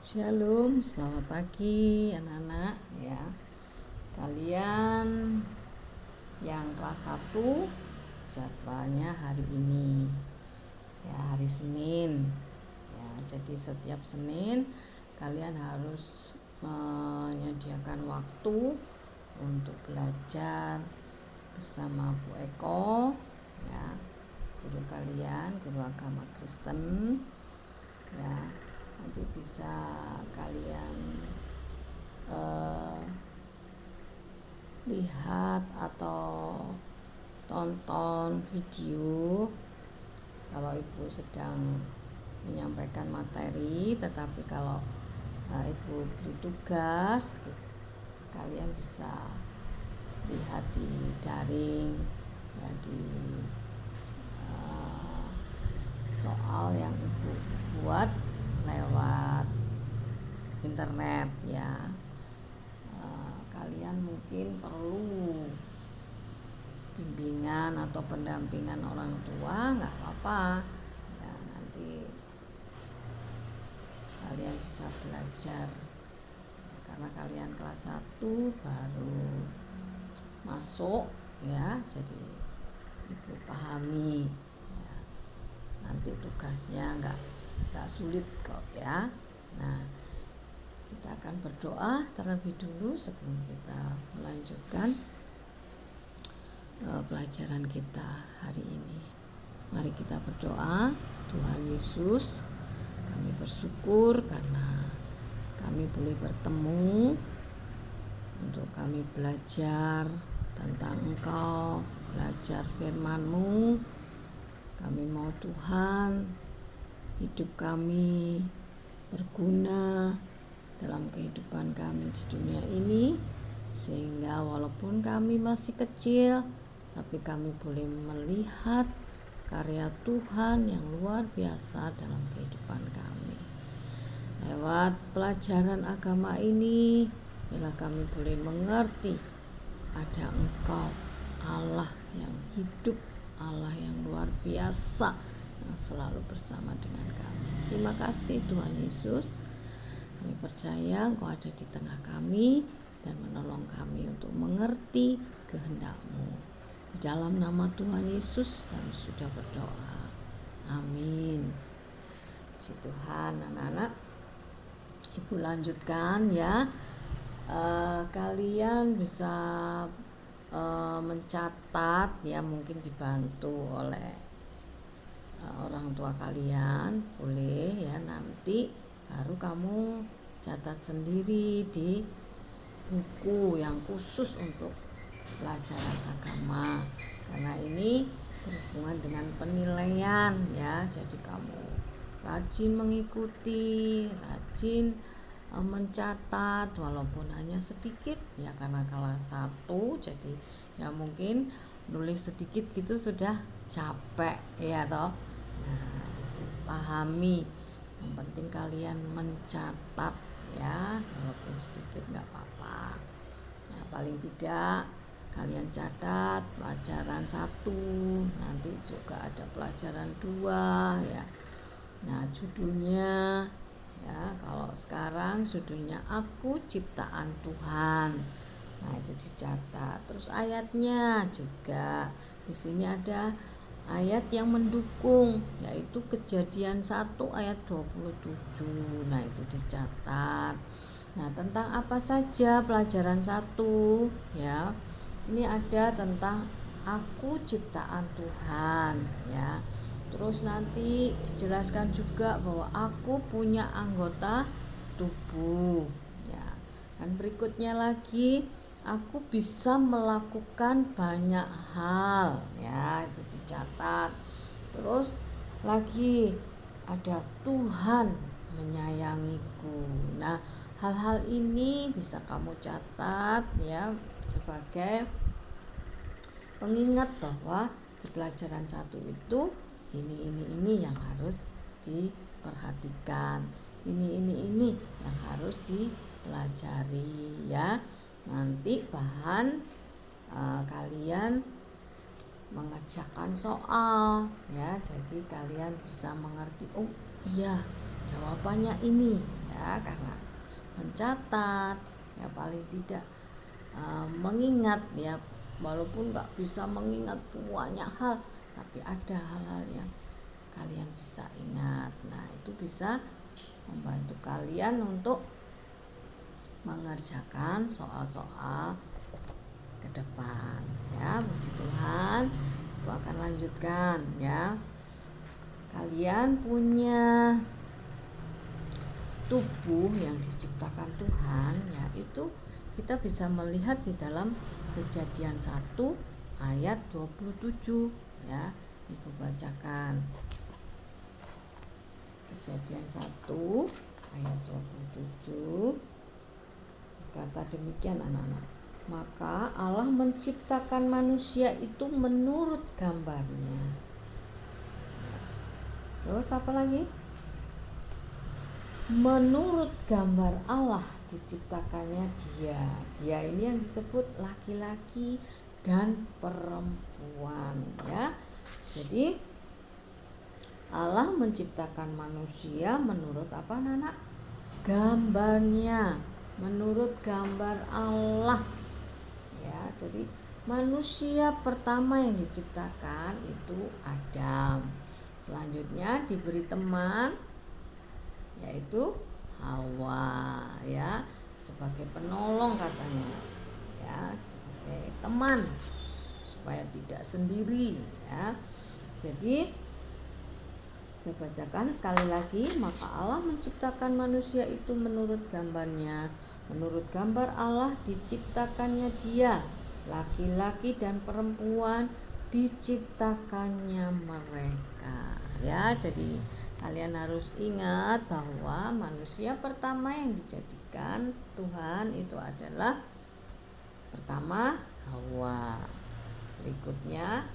Shalom, selamat pagi anak-anak ya. Kalian yang kelas 1 jadwalnya hari ini. Ya, hari Senin. Ya, jadi setiap Senin kalian harus menyediakan waktu untuk belajar bersama Bu Eko ya, guru kalian, guru agama Kristen. Ya, nanti bisa kalian lihat atau tonton video kalau ibu sedang menyampaikan materi, tetapi kalau ibu beri tugas kalian bisa lihat di daring ya, di soal yang ibu buat lewat internet ya. Kalian mungkin perlu bimbingan atau pendampingan orang tua, nggak apa-apa ya, nanti kalian bisa belajar ya, karena kalian kelas 1 baru masuk ya, jadi ibu pahami ya. Nanti tugasnya nggak sulit kok ya. Nah, kita akan berdoa terlebih dulu sebelum kita melanjutkan pelajaran kita hari ini. Mari kita berdoa. Tuhan Yesus, kami bersyukur karena kami boleh bertemu untuk kami belajar tentang Engkau, belajar firman-Mu. Kami mau Tuhan, hidup kami berguna dalam kehidupan kami di dunia ini, sehingga walaupun kami masih kecil, tapi kami boleh melihat karya Tuhan yang luar biasa dalam kehidupan kami. Lewat pelajaran agama ini, bila kami boleh mengerti ada Engkau, Allah yang hidup, Allah yang luar biasa, yang selalu bersama dengan kami. Terima kasih Tuhan Yesus. Kami percaya Engkau ada di tengah kami dan menolong kami untuk mengerti kehendak-Mu. Di dalam nama Tuhan Yesus kami sudah berdoa. Amin. Puji Tuhan anak-anak. Ibu lanjutkan ya. Kalian bisa mencatat ya, mungkin dibantu oleh orang tua kalian, boleh ya, nanti baru kamu catat sendiri di buku yang khusus untuk pelajaran agama, karena ini berhubungan dengan penilaian ya. Jadi kamu rajin mengikuti, rajin mencatat walaupun hanya sedikit ya, karena kelas 1 jadi ya mungkin nulis sedikit gitu sudah capek ya toh. Nah, pahami, yang penting kalian mencatat ya, walaupun sedikit nggak apa-apa ya. Paling tidak kalian catat pelajaran 1, nanti juga ada pelajaran 2 ya. Nah, judulnya ya, kalau sekarang judulnya Aku Ciptaan Tuhan. Nah, itu dicatat. Terus ayatnya juga di sini ada ayat yang mendukung, yaitu Kejadian 1 ayat 27. Nah, itu dicatat. Nah, tentang apa saja pelajaran 1 ya. Ini ada tentang Aku Ciptaan Tuhan ya. Terus nanti dijelaskan juga bahwa aku punya anggota tubuh ya. Dan berikutnya lagi, aku bisa melakukan banyak hal ya, itu dicatat. Terus lagi ada Tuhan menyayangiku. Nah, hal-hal ini bisa kamu catat ya, sebagai pengingat bahwa di pelajaran 1 itu ini yang harus diperhatikan, ini yang harus dipelajari ya. Nanti bahan kalian mengerjakan soal ya, jadi kalian bisa mengerti, oh iya jawabannya ini ya. ya, karena mencatat ya, paling tidak mengingat ya, walaupun nggak bisa mengingat banyak hal, tapi ada hal-hal yang kalian bisa ingat. Nah, itu bisa membantu kalian untuk mengerjakan soal-soal ke depan ya. Puji Tuhan. Aku akan lanjutkan ya. Kalian punya tubuh yang diciptakan Tuhan ya, itu kita bisa melihat di dalam Kejadian 1 ayat 27 ya. Ibu bacakan. Kejadian 1 ayat 27 kata demikian anak-anak. Maka Allah menciptakan manusia itu menurut gambarnya. Terus apa lagi? Menurut gambar Allah diciptakannya dia. Dia ini yang disebut laki-laki dan perempuan ya. Jadi Allah menciptakan manusia menurut apa anak-anak? Gambarnya, menurut gambar Allah ya. Jadi manusia pertama yang diciptakan itu Adam. Selanjutnya diberi teman, yaitu Hawa ya, sebagai penolong katanya ya, sebagai teman supaya tidak sendiri ya. Jadi saya bacakan sekali lagi. Maka Allah menciptakan manusia itu menurut gambarnya, menurut gambar Allah diciptakannya dia, laki-laki dan perempuan diciptakannya mereka ya. Jadi kalian harus ingat bahwa manusia pertama yang dijadikan Tuhan itu adalah pertama Hawa, berikutnya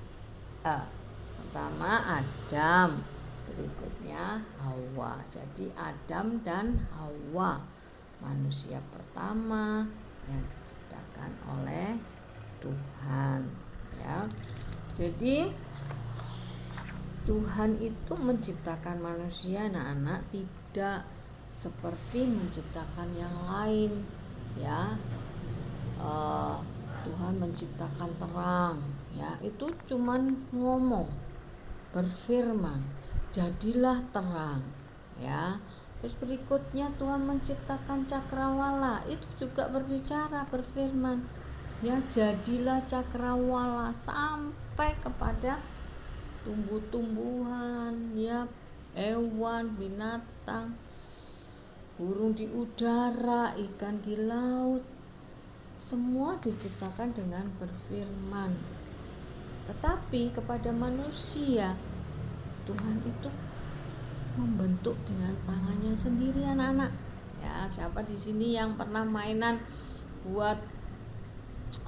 pertama Adam, berikutnya Hawa. Jadi Adam dan Hawa manusia pertama yang diciptakan oleh Tuhan ya. Jadi Tuhan itu menciptakan manusia anak-anak tidak seperti menciptakan yang lain ya. Tuhan menciptakan terang ya, itu cuman ngomong, berfirman, jadilah terang ya. Terus berikutnya Tuhan menciptakan cakrawala, itu juga berbicara, berfirman ya, jadilah cakrawala, sampai kepada tumbuh-tumbuhan ya, hewan, binatang, burung di udara, ikan di laut, semua diciptakan dengan berfirman. Tetapi kepada manusia Tuhan itu membentuk dengan tangannya sendiri anak-anak ya. Siapa di sini yang pernah mainan buat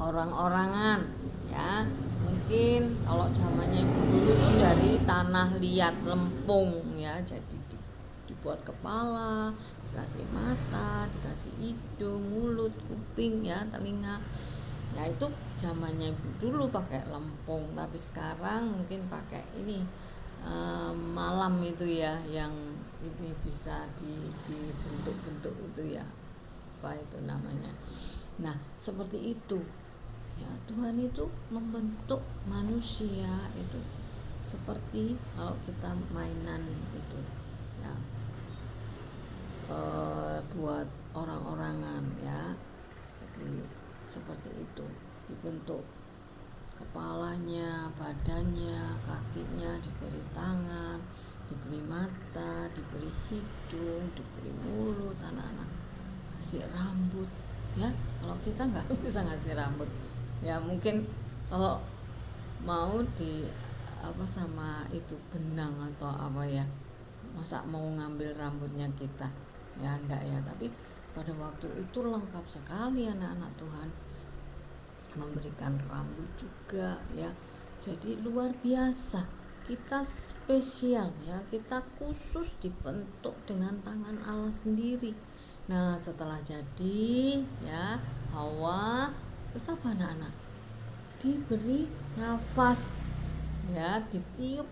orang-orangan ya? Mungkin kalau zamannya ibu dulu itu dari tanah liat, lempung ya, jadi dibuat kepala, dikasih mata, dikasih hidung, mulut, kuping ya, telinga. Nah itu zamannya ibu dulu pakai lempung, tapi sekarang mungkin pakai ini malam itu ya, yang ini bisa dibentuk-bentuk itu ya, apa itu namanya. Nah seperti itu ya, Tuhan itu membentuk manusia itu seperti kalau kita mainan itu ya, buat orang-orangan ya. Jadi seperti itu, dibentuk kepalanya, badannya, kakinya, diberi tangan, diberi mata, diberi hidung, diberi mulut anak-anak, kasih rambut ya. Kalau kita nggak bisa ngasih rambut ya, mungkin kalau mau di apa sama itu benang atau apa ya, masa mau ngambil rambutnya kita ya, enggak ya. Tapi pada waktu itu lengkap sekali anak-anak Tuhan, memberikan rambut juga ya. Jadi luar biasa, kita spesial ya, kita khusus dibentuk dengan tangan Allah sendiri. Nah setelah jadi ya Hawa, terus apa anak-anak? Diberi nafas ya, ditiup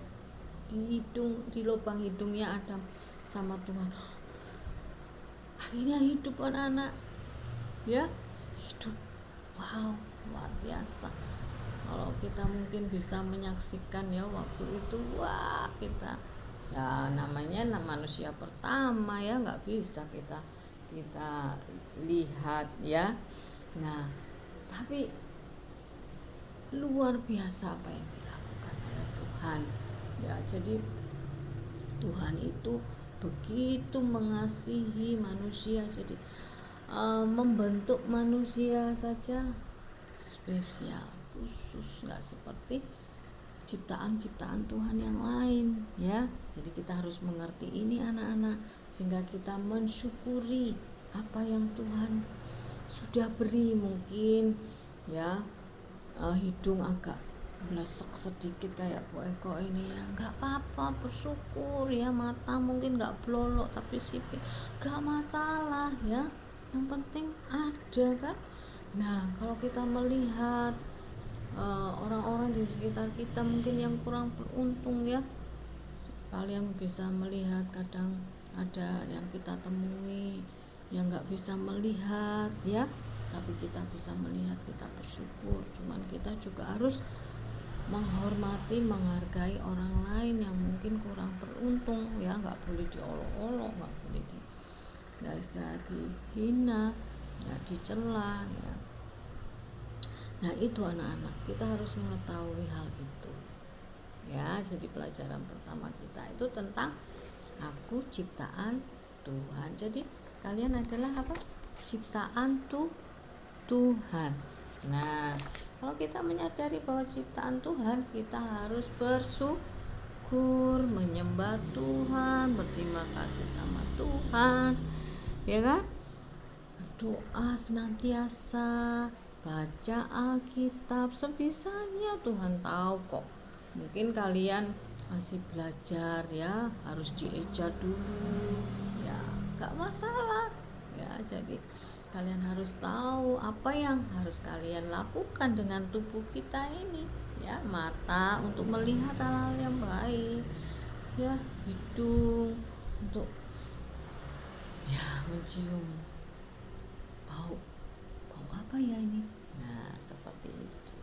di hidung, di lubang hidungnya Adam sama Tuhan. akhirnya hidup anak-anak, ya, hidup. Wow, luar biasa. Kalau kita mungkin bisa menyaksikan ya waktu itu, wah, kita ya namanya manusia pertama ya, nggak bisa kita lihat ya. Nah, tapi luar biasa apa yang dilakukan oleh Tuhan ya. Jadi Tuhan itu begitu mengasihi manusia, jadi membentuk manusia saja spesial, khusus, nggak seperti ciptaan-ciptaan Tuhan yang lain ya. Jadi kita harus mengerti ini anak-anak, sehingga kita mensyukuri apa yang Tuhan sudah beri. Mungkin ya hidung agak blesek sedikit kayak Bu Eko ini ya, nggak apa-apa, bersyukur ya. Mata mungkin nggak blolok tapi sipit, nggak masalah ya, yang penting ada kan. Nah, kalau kita melihat orang-orang di sekitar kita mungkin yang kurang beruntung ya, kalian bisa melihat kadang ada yang kita temui yang nggak bisa melihat ya, tapi kita bisa melihat, kita bersyukur. Cuman kita juga harus menghormati, menghargai orang lain yang mungkin kurang beruntung ya, nggak boleh diolok-olok, nggak boleh nggak bisa dihina, nggak dicela ya. Nah, itu anak-anak, kita harus mengetahui hal itu ya. Jadi pelajaran pertama kita itu tentang aku ciptaan Tuhan. Jadi kalian adalah apa? Ciptaan Tuhan. Nah, kalau kita menyadari bahwa ciptaan Tuhan, kita harus bersyukur, menyembah Tuhan, berterima kasih sama Tuhan, ya kan? Doa senantiasa, baca Alkitab sebisanya. Tuhan tahu kok, mungkin kalian masih belajar ya, harus dieja dulu ya, gak masalah ya. Jadi kalian harus tahu apa yang harus kalian lakukan dengan tubuh kita ini ya. Mata untuk melihat hal-hal yang baik ya, hidung untuk ya mencium bau apa ya ini, nah seperti itu.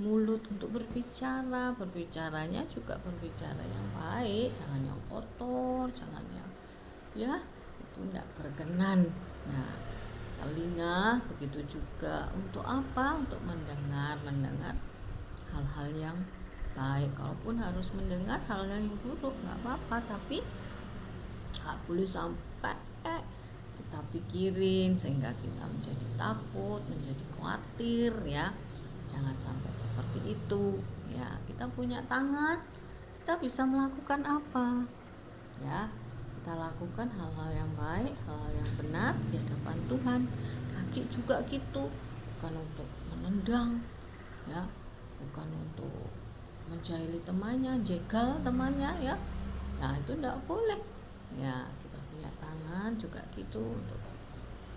Mulut untuk berbicaranya juga berbicara yang baik, jangan yang kotor, jangan yang ya itu tidak berkenan. Nah, telinga begitu juga, untuk apa? Untuk mendengar hal-hal yang baik. Kalaupun harus mendengar hal-hal yang buruk nggak apa-apa, tapi nggak boleh sampai kita pikirin sehingga kita menjadi takut, menjadi khawatir ya. Jangan sampai seperti itu ya. Kita punya tangan, kita bisa melakukan apa ya, kita lakukan hal-hal yang baik, hal-hal yang benar di hadapan Tuhan. Kaki juga gitu, bukan untuk menendang ya, bukan untuk menjahili temannya, jegal temannya ya. Nah, itu tidak boleh ya. Kita punya tangan juga gitu, untuk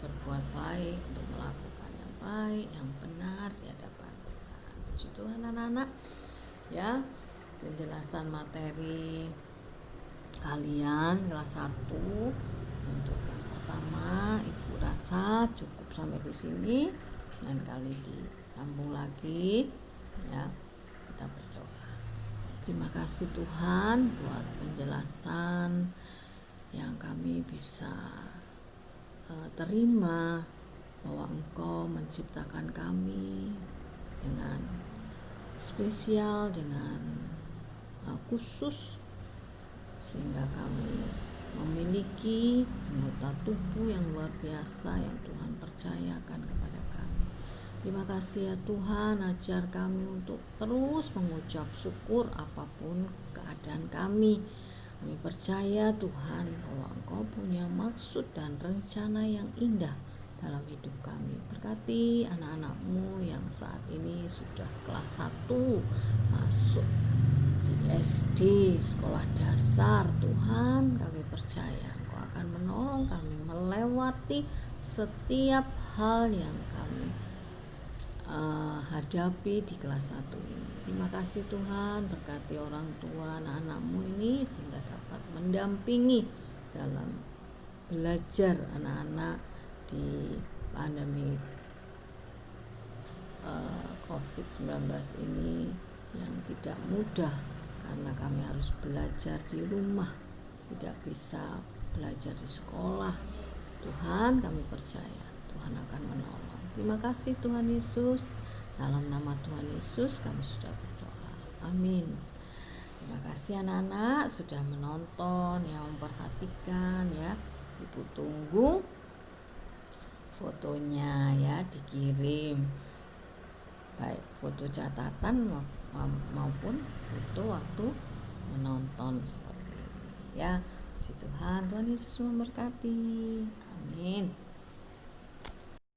berbuat baik, untuk melakukan yang baik, yang benar di hadapan Tuhan. Puji Tuhan anak-anak ya. Penjelasan materi kalian kelas 1 untuk yang pertama Ibu rasa cukup sampai di sini, dan kali disambung lagi ya. Kita berdoa. Terima kasih Tuhan buat penjelasan yang kami bisa terima, bahwa Engkau menciptakan kami dengan spesial, dengan khusus, sehingga kami memiliki anggota tubuh yang luar biasa yang Tuhan percayakan kepada kami. Terima kasih ya Tuhan, ajar kami untuk terus mengucap syukur apapun keadaan kami. Kami percaya Tuhan bahwa Engkau punya maksud dan rencana yang indah dalam hidup kami. Berkati anak-anak-Mu yang saat ini sudah kelas 1 masuk di SD, sekolah dasar. Tuhan, kami percaya Engkau akan menolong kami melewati setiap hal yang kami hadapi di kelas 1 ini. Terima kasih Tuhan, berkati orang tua anak-anak-Mu ini sehingga dapat mendampingi dalam belajar anak-anak di pandemi COVID-19 ini yang tidak mudah, karena kami harus belajar di rumah, tidak bisa belajar di sekolah. Tuhan, kami percaya Tuhan akan menolong. Terima kasih Tuhan Yesus. Dalam nama Tuhan Yesus kami sudah berdoa. Amin. Terima kasih anak-anak sudah menonton, yang memperhatikan ya. Ibu tunggu fotonya ya, dikirim, baik foto catatan maupun foto waktu menonton seperti ini ya. Puji Tuhan, Tuhan Yesus memberkati. Amin.